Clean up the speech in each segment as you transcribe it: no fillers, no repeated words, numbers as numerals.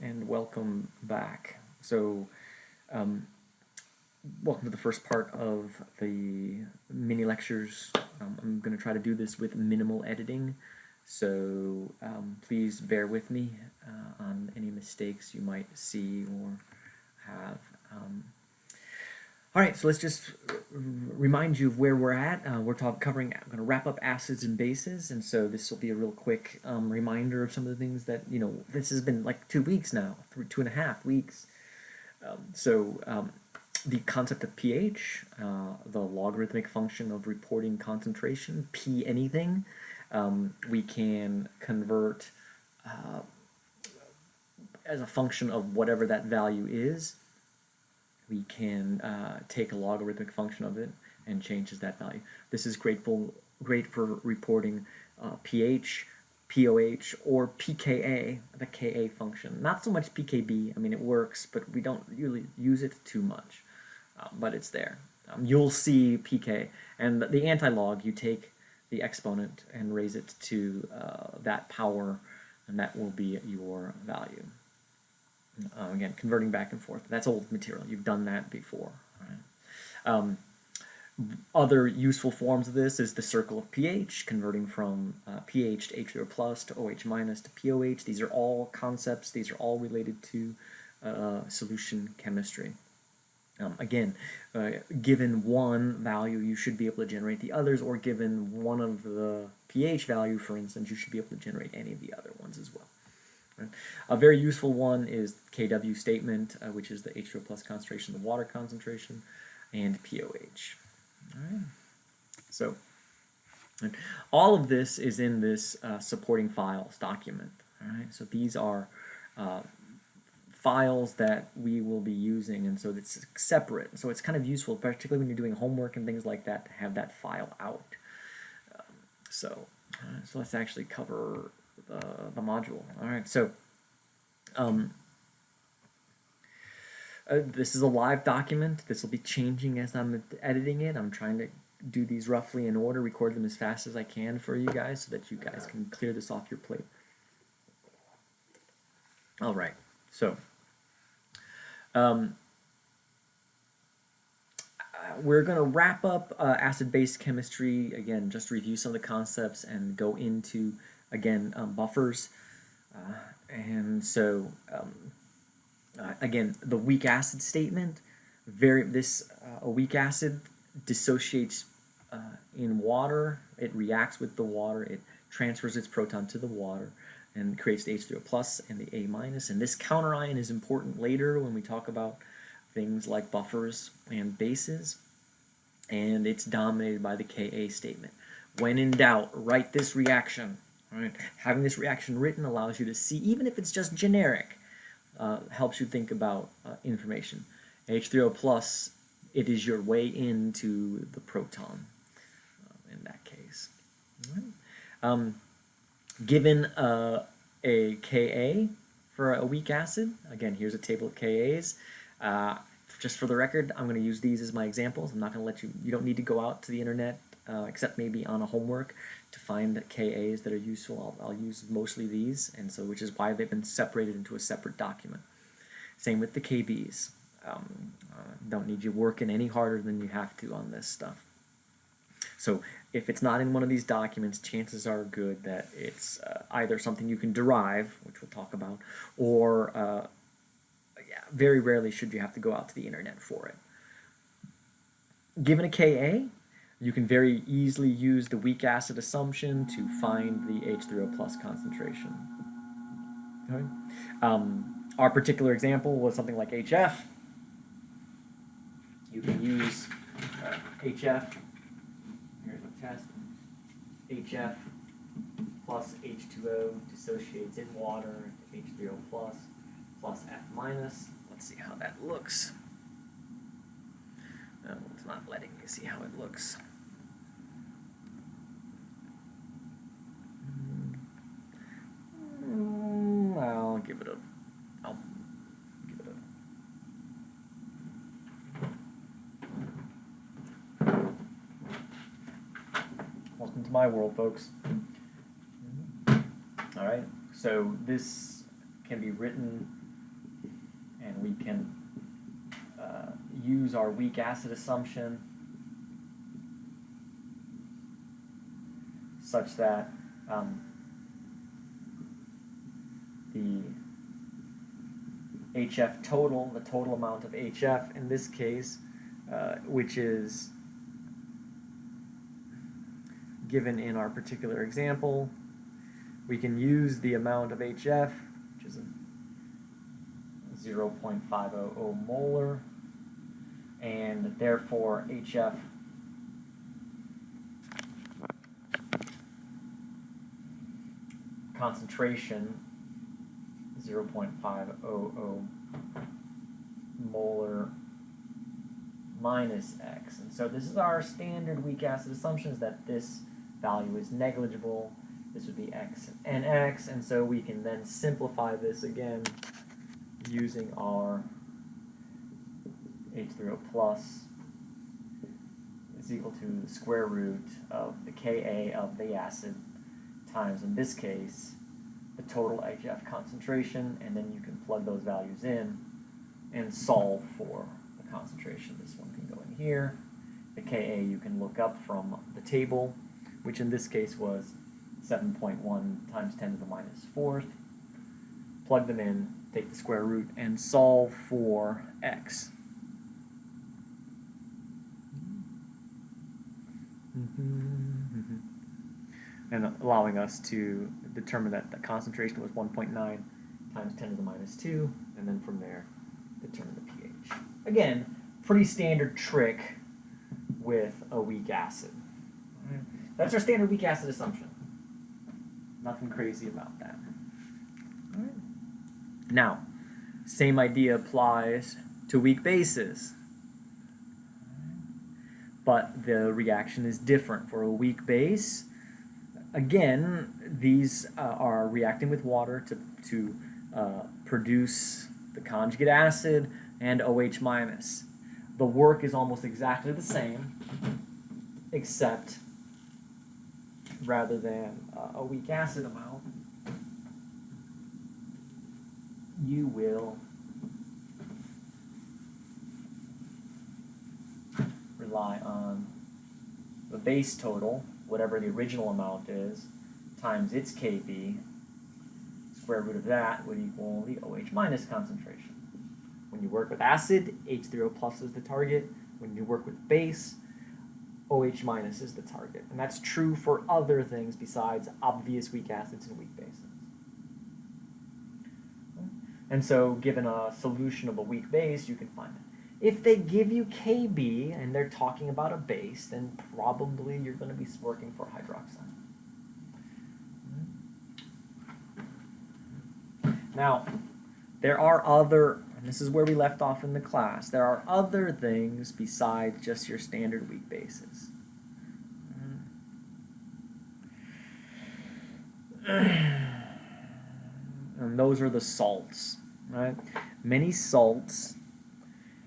and welcome back. Um, Welcome to the first part of the mini lectures. I'm going to try to do this with minimal editing, so please bear with me on any mistakes you might see or have. All right, so let's just remind you of where we're at. We're covering, I'm going to wrap up acids and bases, and so this will be a real quick reminder of some of the things that, this has been like 2 weeks now, 2.5 weeks. The concept of pH, the logarithmic function of reporting concentration, P anything, we can convert as a function of whatever that value is. We can take a logarithmic function of it and changes that value. This is great for reporting pH, POH, or pKa, the Ka function. Not so much pKb. I mean, it works, but we don't really use it too much. But it's there. You'll see pK, and the anti-log, you take the exponent and raise it to that power, and that will be your value. Again, converting back and forth. That's old material. You've done that before. Right? Other useful forms of this is the circle of pH, converting from pH to H0 plus to OH minus to POH. These are all concepts. These are all related to solution chemistry. Again, given one value, you should be able to generate the others, or given one of the pH value, for instance, you should be able to generate any of the other ones as well. Right? A very useful one is KW statement, which is the H2O plus concentration, the water concentration, and POH. All right. So, all of this is in this supporting files document. All right. So these are files that we will be using, and so it's separate. So it's kind of useful, particularly when you're doing homework and things like that, to have that file out. So let's actually cover the module. All right, so this is a live document. This will be changing as I'm editing it. I'm trying to do these roughly in order, record them as fast as I can for you guys so that you guys can clear this off your plate. All right, so we're going to wrap up acid-base chemistry, again, just review some of the concepts and go into, again, buffers. Again, the weak acid statement, a weak acid dissociates in water. It reacts with the water. It transfers its proton to the water and creates the H3O plus and the A minus. And this counterion is important later when we talk about things like buffers and bases. And it's dominated by the Ka statement. When in doubt, write this reaction. Right? Having this reaction written allows you to see, even if it's just generic, helps you think about information. H3O plus, it is your way into the proton in that case. All right. Given a Ka for a weak acid, again, here's a table of Kas. Just for the record, I'm going to use these as my examples. I'm not going to let you don't need to go out to the internet, except maybe on a homework, to find Kas that are useful. I'll use mostly these, and so which is why they've been separated into a separate document. Same with the Kbs. Don't need you working any harder than you have to on this stuff. So if it's not in one of these documents, chances are good that it's either something you can derive, which we'll talk about, or very rarely should you have to go out to the internet for it. Given a Ka, you can very easily use the weak acid assumption to find the H3O plus concentration. Okay. Our particular example was something like HF. You can use HF. Here's a test. HF plus H2O dissociates in water to H3O plus F minus. Let's see how that looks. No, it's not letting me see how it looks. I'll give it a. Welcome to my world, folks. All right, so this can be written and we can use our weak acid assumption such that the HF total, the total amount of HF in this case, which is given in our particular example, we can use the amount of HF, which is 0.500 molar, and therefore HF concentration 0.500 molar minus X. And so this is our standard weak acid assumption, is that this value is negligible. This would be X and X, and so we can then simplify this again using our H3O plus is equal to the square root of the Ka of the acid times, in this case, the total HF concentration, and then you can plug those values in and solve for the concentration. This one can go in here. The Ka you can look up from the table, which in this case was 7.1 times 10 to the minus fourth. Plug them in, take the square root, and solve for X. And allowing us to determine that the concentration was 1.9 times 10 to the minus 2, and then from there determine the pH. Again, pretty standard trick with a weak acid. That's our standard weak acid assumption. Nothing crazy about that. All right. Now, same idea applies to weak bases. But the reaction is different. For a weak base, again, these are reacting with water to produce the conjugate acid and OH minus. The work is almost exactly the same, except rather than a weak acid amount, you will rely on the base total, whatever the original amount is, times its Kb. Square root of that would equal the OH minus concentration. When you work with acid, H3O plus is the target. When you work with base, OH minus is the target. And that's true for other things besides obvious weak acids and weak bases. And so given a solution of a weak base, you can find it. If they give you Kb and they're talking about a base, then probably you're going to be working for hydroxide. Now, there are other, and this is where we left off in the class, there are other things besides just your standard weak bases. And those are the salts, right? Many salts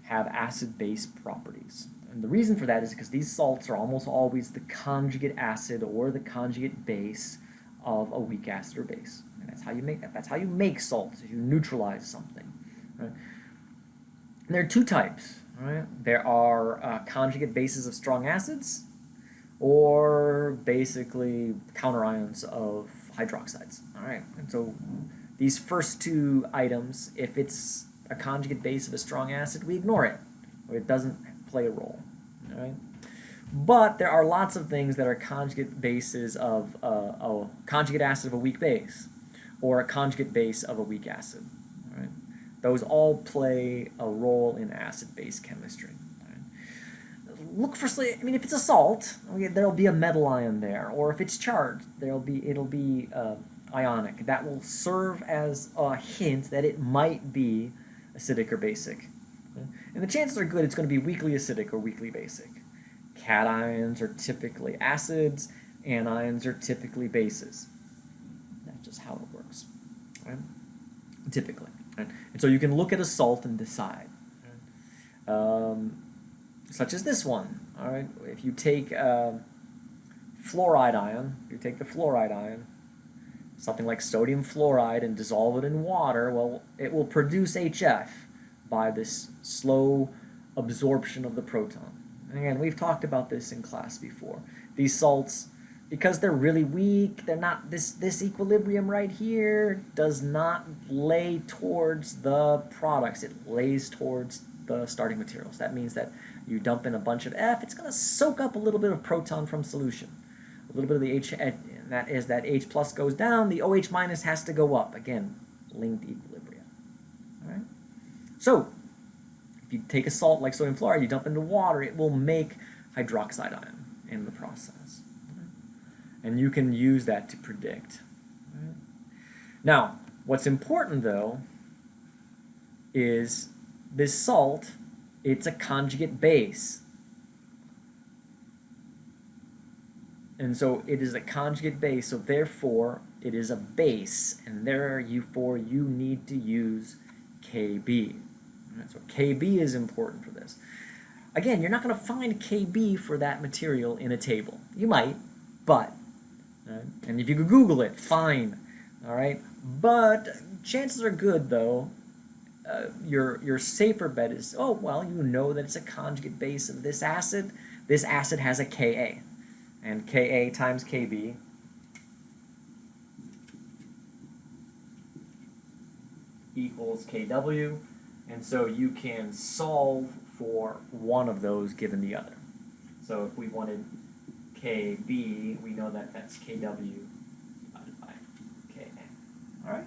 have acid-base properties. And the reason for that is because these salts are almost always the conjugate acid or the conjugate base of a weak acid or base. And that's how you make that. That's how you make salts, is you neutralize something. Right? And there are two types. Right? There are conjugate bases of strong acids, or basically counterions of hydroxides. All right, and so these first two items, if it's a conjugate base of a strong acid, we ignore it. It doesn't play a role. All right? But there are lots of things that are conjugate bases of a conjugate acid of a weak base, or a conjugate base of a weak acid. All right? Those all play a role in acid-base chemistry. All right? Look for, I mean, if it's a salt, okay, there'll be a metal ion there, or if it's charged, it'll be ionic. That will serve as a hint that it might be acidic or basic. Okay? And the chances are good it's going to be weakly acidic or weakly basic. Cations are typically acids, anions are typically bases. That's just how it works, right? Typically. Right? And so you can look at a salt and decide. Right? Such as this one. All right? If you take fluoride ion, something like sodium fluoride, and dissolve it in water, well, it will produce HF, by this slow absorption of the proton. And again, we've talked about this in class before. These salts, because they're really weak, they're not, this equilibrium right here does not lay towards the products. It lays towards the starting materials. That means that you dump in a bunch of F, it's going to soak up a little bit of proton from solution. A little bit of the H, and that is that H plus goes down, the OH minus has to go up. Again, linked equilibrium. All right? So, if you take a salt like sodium fluoride, you dump into water, it will make hydroxide ion in the process. And you can use that to predict. Right? Now, what's important though is this salt, it's a conjugate base. And so it is a conjugate base, so therefore it is a base, and therefore you need to use Kb. Right, so Kb is important for this. Again, you're not going to find Kb for that material in a table. You might, but, right? And if you could Google it, fine. All right, but chances are good though. Your safer bet is, oh well, you know that it's a conjugate base of this acid. This acid has a Ka, and Ka times Kb equals Kw. And so you can solve for one of those given the other. So if we wanted Kb, we know that that's Kw divided by Ka. All right?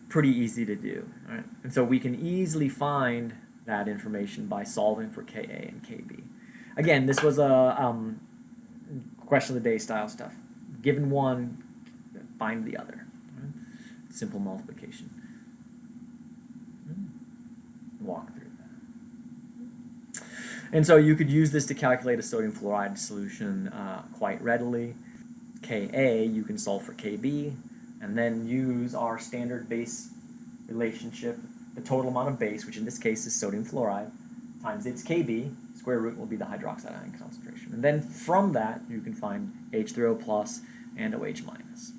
Pretty easy to do. All right? And so we can easily find that information by solving for Ka and Kb. Again, this was a question of the day style stuff. Given one, find the other. All right? Simple multiplication. Walk through that. And so you could use this to calculate a sodium fluoride solution quite readily. Ka, you can solve for Kb, and then use our standard base relationship, the total amount of base, which in this case is sodium fluoride, times its Kb, square root will be the hydroxide ion concentration. And then from that, you can find H3O plus and OH minus.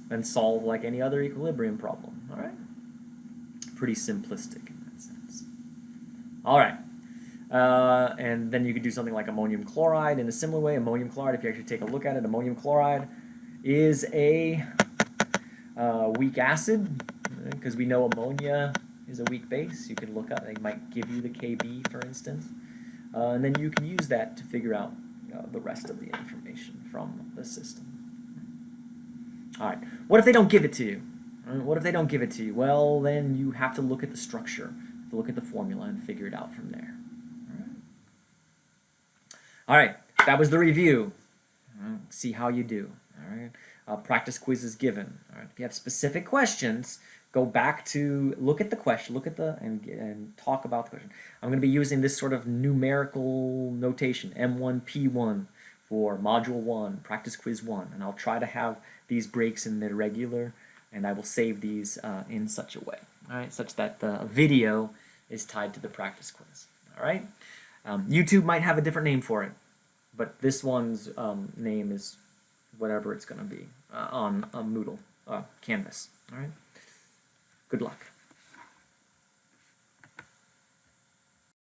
And solve like any other equilibrium problem, all right? Pretty simplistic in that sense. All right, and then you could do something like ammonium chloride in a similar way. Ammonium chloride, if you actually take a look at it, ammonium chloride is a weak acid, because we know ammonia is a weak base. You can look up, they might give you the Kb, for instance, and then you can use that to figure out the rest of the information from the system. All right, what if they don't give it to you? What if they don't give it to you? Well, then you have to look at the structure, look at the formula, and figure it out from there. All right, that was the review. See how you do. All right, practice quiz is given. All right, if you have specific questions, go back to look at the question, and talk about the question. I'm going to be using this sort of numerical notation, m1p1 for module 1, practice quiz 1, and I'll try to have these breaks in the regular. And I will save these in such a way, all right, such that the video is tied to the practice quiz, all right? YouTube might have a different name for it, but this one's name is whatever it's going to be on Moodle, Canvas, all right? Good luck.